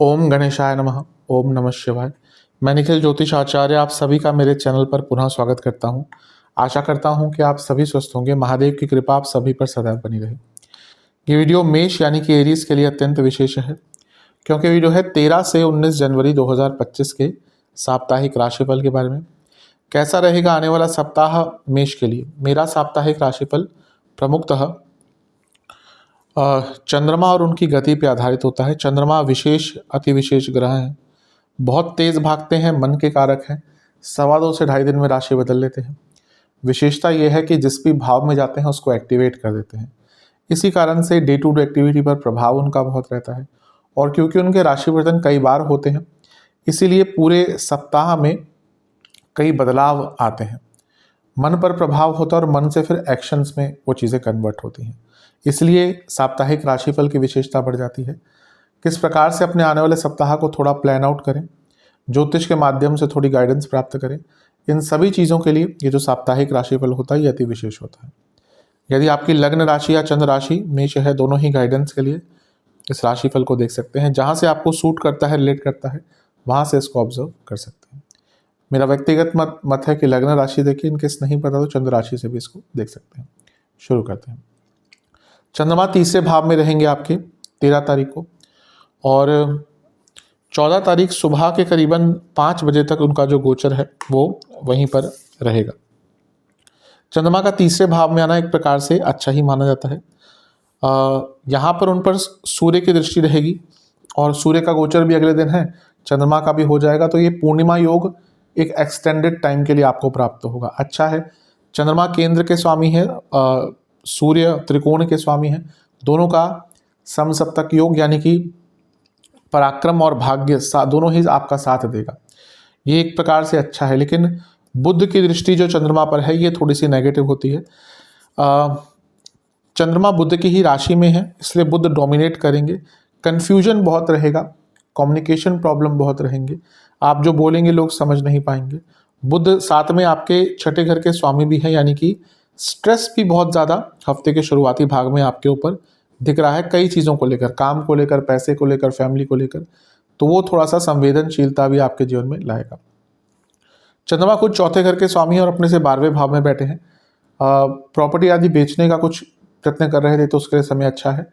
ओम गणेशाय नमः। ओम नमः शिवाय। मैं निखिल ज्योतिष आचार्य आप सभी का मेरे चैनल पर पुनः स्वागत करता हूं। आशा करता हूं कि आप सभी स्वस्थ होंगे। महादेव की कृपा आप सभी पर सदैव बनी रहे। ये वीडियो मेष यानी कि एरीज के लिए अत्यंत विशेष है, क्योंकि वीडियो है 13 से 19 जनवरी 2025 के साप्ताहिक राशिफल के बारे में। कैसा रहेगा आने वाला सप्ताह मेष के लिए। मेरा साप्ताहिक राशिफल प्रमुखतः चंद्रमा और उनकी गति पे आधारित होता है। चंद्रमा विशेष अति विशेष ग्रह हैं, बहुत तेज भागते हैं, मन के कारक हैं। 2.25 से 2.5 दिन में राशि बदल लेते हैं। विशेषता यह है कि जिस भी भाव में जाते हैं उसको एक्टिवेट कर देते हैं। इसी कारण से डे टू डे एक्टिविटी पर प्रभाव उनका बहुत रहता है। और क्योंकि उनके राशि परिवर्तन कई बार होते हैं, इसीलिए पूरे सप्ताह में कई बदलाव आते हैं। मन पर प्रभाव होता है और मन से फिर एक्शंस में वो चीज़ें कन्वर्ट होती हैं। इसलिए साप्ताहिक राशिफल की विशेषता बढ़ जाती है। किस प्रकार से अपने आने वाले सप्ताह को थोड़ा प्लान आउट करें, ज्योतिष के माध्यम से थोड़ी गाइडेंस प्राप्त करें, इन सभी चीज़ों के लिए ये जो साप्ताहिक राशिफल होता है ये अति विशेष होता है। यदि आपकी लग्न राशि या चंद्र राशि मेष है, दोनों ही गाइडेंस के लिए इस राशिफल को देख सकते हैं। जहाँ से आपको सूट करता है, रिलेट करता है, वहाँ से इसको ऑब्जर्व कर सकते हैं। मेरा व्यक्तिगत मत है कि लग्न राशि देखिए, इनकेस नहीं पता तो चंद्र राशि से भी इसको देख सकते हैं। शुरू करते हैं। चंद्रमा तीसरे भाव में रहेंगे आपके 13 तारीख को, और 14 तारीख सुबह के करीबन 5 बजे तक उनका जो गोचर है वो वहीं पर रहेगा। चंद्रमा का तीसरे भाव में आना एक प्रकार से अच्छा ही माना जाता है। यहाँ पर उन पर सूर्य की दृष्टि रहेगी और सूर्य का गोचर भी अगले दिन है, चंद्रमा का भी हो जाएगा। तो ये पूर्णिमा योग एक एक्सटेंडेड टाइम के लिए आपको प्राप्त होगा। अच्छा है। चंद्रमा केंद्र के स्वामी है, सूर्य त्रिकोण के स्वामी हैं। दोनों का समसप्तक योग यानी कि पराक्रम और भाग्य दोनों ही आपका साथ देगा। ये एक प्रकार से अच्छा है। लेकिन बुध की दृष्टि जो चंद्रमा पर है ये थोड़ी सी नेगेटिव होती है। चंद्रमा बुध की ही राशि में है, इसलिए बुध डोमिनेट करेंगे। कन्फ्यूजन बहुत रहेगा, कम्युनिकेशन प्रॉब्लम बहुत रहेंगे। आप जो बोलेंगे लोग समझ नहीं पाएंगे। बुध साथ में आपके छठे घर के स्वामी भी है, यानी कि स्ट्रेस भी बहुत ज़्यादा हफ्ते के शुरुआती भाग में आपके ऊपर दिख रहा है, कई चीज़ों को लेकर, काम को लेकर, पैसे को लेकर, फैमिली को लेकर। तो वो थोड़ा सा संवेदनशीलता भी आपके जीवन में लाएगा। चंद्रमा खुद चौथे घर के स्वामी हैं और अपने से 12वें भाव में बैठे हैं। प्रॉपर्टी आदि बेचने का कुछ प्रयत्न कर रहे थे तो उसके लिए समय अच्छा है।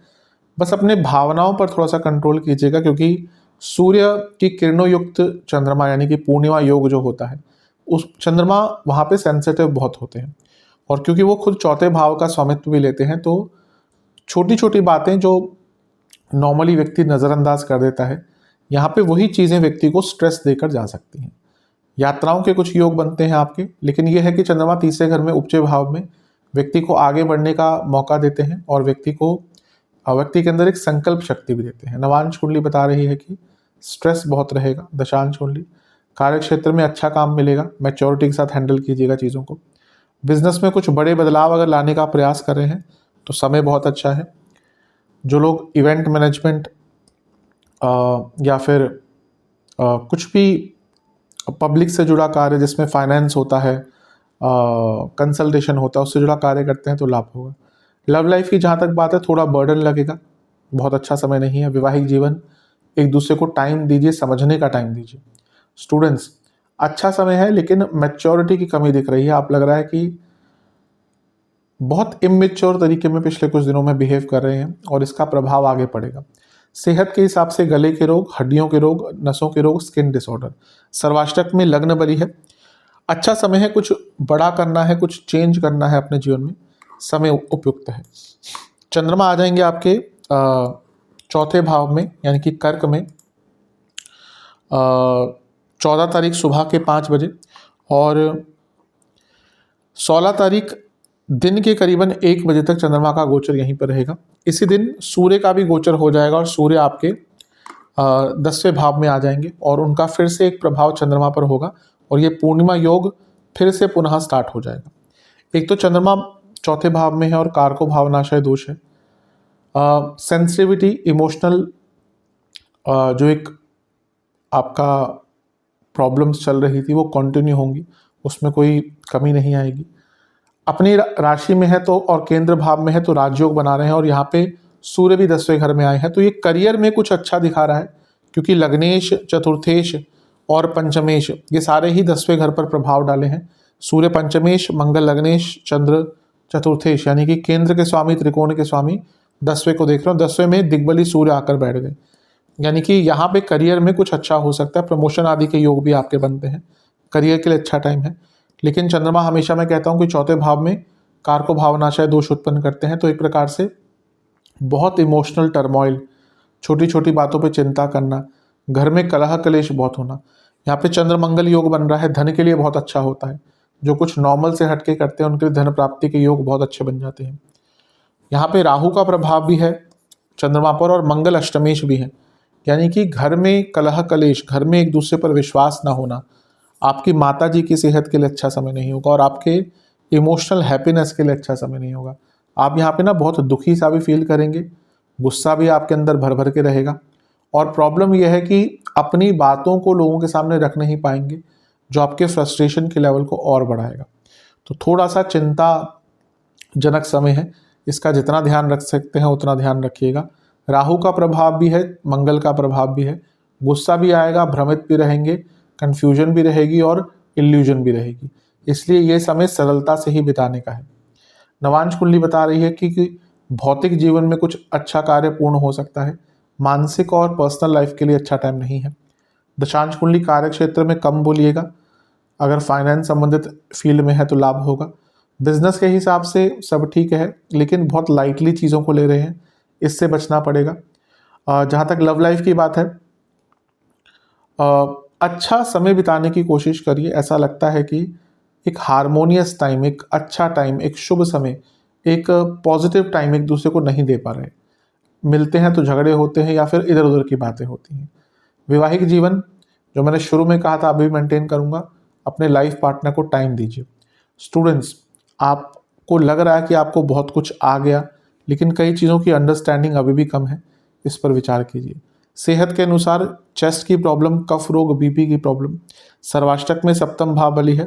बस अपने भावनाओं पर थोड़ा सा कंट्रोल कीजिएगा, क्योंकि सूर्य की किरणों युक्त चंद्रमा यानी कि पूर्णिमा योग जो होता है, उस चंद्रमा वहाँ पे सेंसिटिव बहुत होते हैं। और क्योंकि वो खुद चौथे भाव का स्वामित्व भी लेते हैं, तो छोटी छोटी बातें जो नॉर्मली व्यक्ति नज़रअंदाज कर देता है, यहाँ पे वही चीज़ें व्यक्ति को स्ट्रेस देकर जा सकती हैं। यात्राओं के कुछ योग बनते हैं आपके, लेकिन यह है कि चंद्रमा तीसरे घर में उपचे भाव में व्यक्ति को आगे बढ़ने का मौका देते हैं और व्यक्ति के अंदर एक संकल्प शक्ति भी देते हैं। नवांश कुंडली बता रही है कि स्ट्रेस बहुत रहेगा। दशांश कुंडली कार्य क्षेत्र में अच्छा काम मिलेगा, मैच्योरिटी के साथ हैंडल कीजिएगा चीज़ों को। बिजनेस में कुछ बड़े बदलाव अगर लाने का प्रयास कर रहे हैं तो समय बहुत अच्छा है। जो लोग इवेंट मैनेजमेंट या फिर कुछ भी पब्लिक से जुड़ा कार्य जिसमें फाइनेंस होता है, कंसल्टेशन होता है, उससे जुड़ा कार्य करते हैं तो लाभ होगा। लव लाइफ की जहाँ तक बात है, थोड़ा बर्डन लगेगा, बहुत अच्छा समय नहीं है। वैवाहिक जीवन, एक दूसरे को टाइम दीजिए, समझने का टाइम दीजिए। स्टूडेंट्स, अच्छा समय है, लेकिन मैच्योरिटी की कमी दिख रही है। आप लग रहा है कि बहुत इमेच्योर तरीके में पिछले कुछ दिनों में बिहेव कर रहे हैं और इसका प्रभाव आगे पड़ेगा। सेहत के हिसाब से गले के रोग, हड्डियों के रोग, नसों के रोग, स्किन डिसऑर्डर। सर्वाष्टक में लग्न बली है। अच्छा समय है, कुछ बड़ा करना है, कुछ चेंज करना है अपने जीवन में, समय उपयुक्त है। चंद्रमा आ जाएंगे आपके चौथे भाव में यानी कि कर्क में 14 तारीख सुबह के 5 बजे, और 16 तारीख दिन के करीबन 1 बजे तक चंद्रमा का गोचर यहीं पर रहेगा। इसी दिन सूर्य का भी गोचर हो जाएगा और सूर्य आपके 10वें भाव में आ जाएंगे और उनका फिर से एक प्रभाव चंद्रमा पर होगा और ये पूर्णिमा योग फिर से पुनः स्टार्ट हो जाएगा। एक तो चंद्रमा चौथे भाव में है और कारको भावनाशय दोष है। सेंसिटिविटी, इमोशनल जो एक आपका प्रॉब्लम्स चल रही थी वो कंटिन्यू होंगी, उसमें कोई कमी नहीं आएगी। अपनी राशि में है तो और केंद्र भाव में है तो राजयोग बना रहे हैं और यहाँ पे सूर्य भी 10वें घर में आए हैं, तो ये करियर में कुछ अच्छा दिखा रहा है, क्योंकि लग्नेश, चतुर्थेश और पंचमेश ये सारे ही 10वें घर पर प्रभाव डाले हैं। सूर्य पंचमेश, मंगल लग्नेश, चंद्र चतुर्थेश, यानी कि केंद्र के स्वामी, त्रिकोण के स्वामी 10वें को देख रहे हो। 10वें में दिग्बली सूर्य आकर बैठ गए, यानी कि यहाँ पे करियर में कुछ अच्छा हो सकता है, प्रमोशन आदि के योग भी आपके बनते हैं, करियर के लिए अच्छा टाइम है। लेकिन चंद्रमा हमेशा मैं कहता हूँ कि चौथे भाव में कारको भावनाशय दोष उत्पन्न करते हैं, तो एक प्रकार से बहुत इमोशनल टर्मोइल, छोटी छोटी बातों पे चिंता करना, घर में कलह कलेश बहुत होना। यहाँ पे चंद्र मंगल योग बन रहा है, धन के लिए बहुत अच्छा होता है। जो कुछ नॉर्मल से हटके करते हैं उनके लिए धन प्राप्ति के योग बहुत अच्छे बन जाते हैं। यहाँ पे राहु का प्रभाव भी है चंद्रमा पर, और मंगल अष्टमेश भी है, यानी कि घर में कलह कलेश, घर में एक दूसरे पर विश्वास ना होना, आपकी माता जी की सेहत के लिए अच्छा समय नहीं होगा, और आपके इमोशनल हैप्पीनेस के लिए अच्छा समय नहीं होगा। आप यहाँ पे ना बहुत दुखी सा भी फील करेंगे, गुस्सा भी आपके अंदर भर भर के रहेगा, और प्रॉब्लम यह है कि अपनी बातों को लोगों के सामने रख नहीं पाएंगे, जो आपके फ्रस्ट्रेशन के लेवल को और बढ़ाएगा। तो थोड़ा सा चिंताजनक समय है, इसका जितना ध्यान रख सकते हैं उतना ध्यान रखिएगा। राहु का प्रभाव भी है, मंगल का प्रभाव भी है, गुस्सा भी आएगा, भ्रमित भी रहेंगे, कन्फ्यूजन भी रहेगी और इल्यूजन भी रहेगी, इसलिए ये समय सरलता से ही बिताने का है। नवांश कुंडली बता रही है कि भौतिक जीवन में कुछ अच्छा कार्य पूर्ण हो सकता है, मानसिक और पर्सनल लाइफ के लिए अच्छा टाइम नहीं है। दशांश कुंडली कार्य क्षेत्र में कम बोलिएगा, अगर फाइनेंस संबंधित फील्ड में है तो लाभ होगा। बिजनेस के हिसाब से सब ठीक है, लेकिन बहुत लाइटली चीज़ों को ले रहे हैं, इससे बचना पड़ेगा। जहाँ तक लव लाइफ की बात है, अच्छा समय बिताने की कोशिश करिए। ऐसा लगता है कि एक हारमोनियस टाइम, एक अच्छा टाइम, एक शुभ समय, एक पॉजिटिव टाइम एक दूसरे को नहीं दे पा रहे। मिलते हैं तो झगड़े होते हैं या फिर इधर उधर की बातें होती हैं। वैवाहिक जीवन, जो मैंने शुरू में कहा था, अभी मेंटेन करूंगा, अपने लाइफ पार्टनर को टाइम दीजिए। स्टूडेंट्स, आपको लग रहा है कि आपको बहुत कुछ आ गया, लेकिन कई चीज़ों की अंडरस्टैंडिंग अभी भी कम है, इस पर विचार कीजिए। सेहत के अनुसार चेस्ट की प्रॉब्लम, कफ रोग, बीपी की प्रॉब्लम, सर्वाष्टक में सप्तम भाव बली है।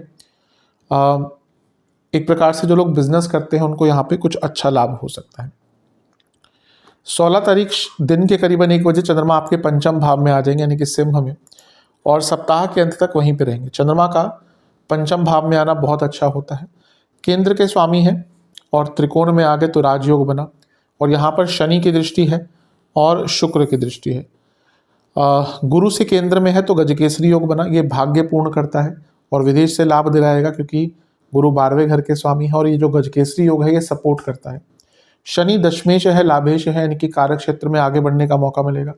एक प्रकार से जो लोग बिजनेस करते हैं उनको यहाँ पे कुछ अच्छा लाभ हो सकता है। 16 तारीख दिन के करीबन 1 बजे चंद्रमा आपके पंचम भाव में आ जाएंगे, यानी कि सिंह में, और सप्ताह के अंत तक वहीं पे रहेंगे। चंद्रमा का पंचम भाव में आना बहुत अच्छा होता है, केंद्र के स्वामी है, और त्रिकोण में आ गए तो राजयोग बना, और यहाँ पर शनि की दृष्टि है और शुक्र की दृष्टि है। गुरु से केंद्र में है तो गजकेसरी योग बना, ये भाग्य पूर्ण करता है और विदेश से लाभ दिलाएगा, क्योंकि गुरु 12वें घर के स्वामी है, और ये जो गजकेसरी योग है ये सपोर्ट करता है। शनि दशमेश है, लाभेश है, यानी कि कार्य क्षेत्र में आगे बढ़ने का मौका मिलेगा।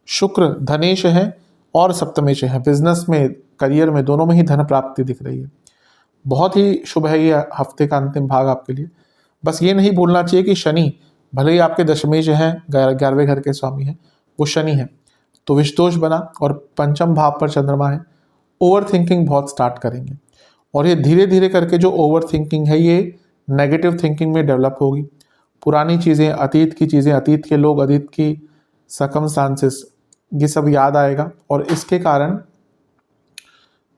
शुक्र धनेश है और सप्तमेश है, बिजनेस में, करियर में, दोनों में ही धन प्राप्ति दिख रही है। बहुत ही शुभ है ये हफ्ते का अंतिम भाग आपके लिए। बस ये नहीं भूलना चाहिए कि शनि भले ही आपके दशमेश हैं, 11वें घर के स्वामी हैं, वो शनि है, तो विषदोष बना और पंचम भाव पर चंद्रमा है। ओवर थिंकिंग बहुत स्टार्ट करेंगे, और ये धीरे धीरे करके जो ओवर थिंकिंग है ये नेगेटिव थिंकिंग में डेवलप होगी। पुरानी चीज़ें, अतीत की चीज़ें, अतीत के लोग, अतीत की सर्कमस्टांसेस, ये सब याद आएगा, और इसके कारण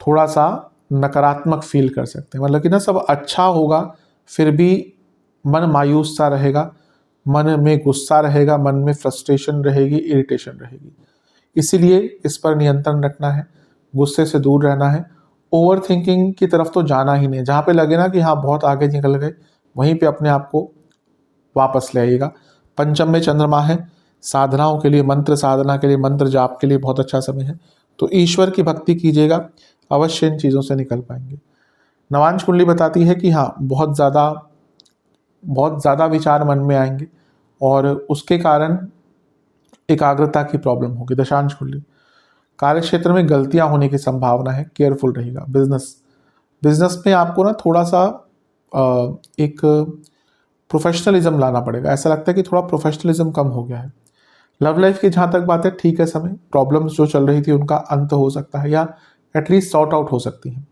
थोड़ा सा नकारात्मक फील कर सकते हैं। मतलब कि ना सब अच्छा होगा, फिर भी मन मायूस सा रहेगा, मन में गुस्सा रहेगा, मन में फ्रस्ट्रेशन रहेगी, इरिटेशन रहेगी। इसीलिए इस पर नियंत्रण रखना है, गुस्से से दूर रहना है, ओवर थिंकिंग की तरफ तो जाना ही नहीं। जहाँ पे लगे ना कि हाँ बहुत आगे निकल गए, वहीं पे अपने आप को वापस ले आइएगा। पंचम में चंद्रमा है, साधनाओं के लिए, मंत्र साधना के लिए, मंत्र जाप के लिए बहुत अच्छा समय है, तो ईश्वर की भक्ति कीजिएगा, अवश्य इन चीज़ों से निकल पाएंगे। नवांश कुंडली बताती है कि हाँ बहुत ज़्यादा विचार मन में आएंगे, और उसके कारण एकाग्रता की प्रॉब्लम होगी। दशांश कुंडली, कार्य क्षेत्र में गलतियां होने की संभावना है, केयरफुल रहिएगा। बिजनेस में आपको ना थोड़ा सा एक प्रोफेशनलिज्म लाना पड़ेगा, ऐसा लगता है कि थोड़ा प्रोफेशनलिज्म कम हो गया है। लव लाइफ की जहाँ तक बात है, ठीक है समय, प्रॉब्लम्स जो चल रही थी उनका अंत हो सकता है, या एटलीस्ट सॉर्ट आउट हो सकती हैं।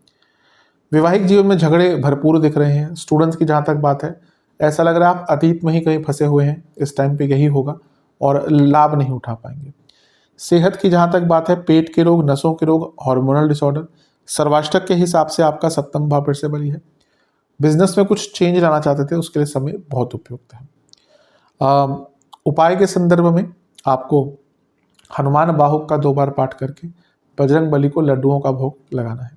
वैवाहिक जीवन में झगड़े भरपूर दिख रहे हैं। स्टूडेंट्स की जहाँ तक बात है, ऐसा लग रहा है आप अतीत में ही कहीं फंसे हुए हैं, इस टाइम पे यही होगा और लाभ नहीं उठा पाएंगे। सेहत की जहाँ तक बात है, पेट के रोग, नसों के रोग, हार्मोनल डिसऑर्डर, सर्वाष्टक के हिसाब से आपका सप्तम भाव फिर से बली है। बिजनेस में कुछ चेंज लाना चाहते थे, उसके लिए समय बहुत उपयुक्त है। उपाय के संदर्भ में आपको हनुमान बाहुक का 2 बार पाठ करके बजरंग बली को लड्डुओं का भोग लगाना है।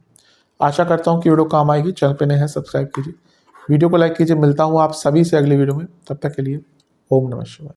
आशा करता हूँ कि वीडियो काम आएगी। चैनल पे नए हैं सब्सक्राइब कीजिए, वीडियो को लाइक कीजिए। मिलता हूँ आप सभी से अगली वीडियो में, तब तक के लिए ओम नमः शिवाय।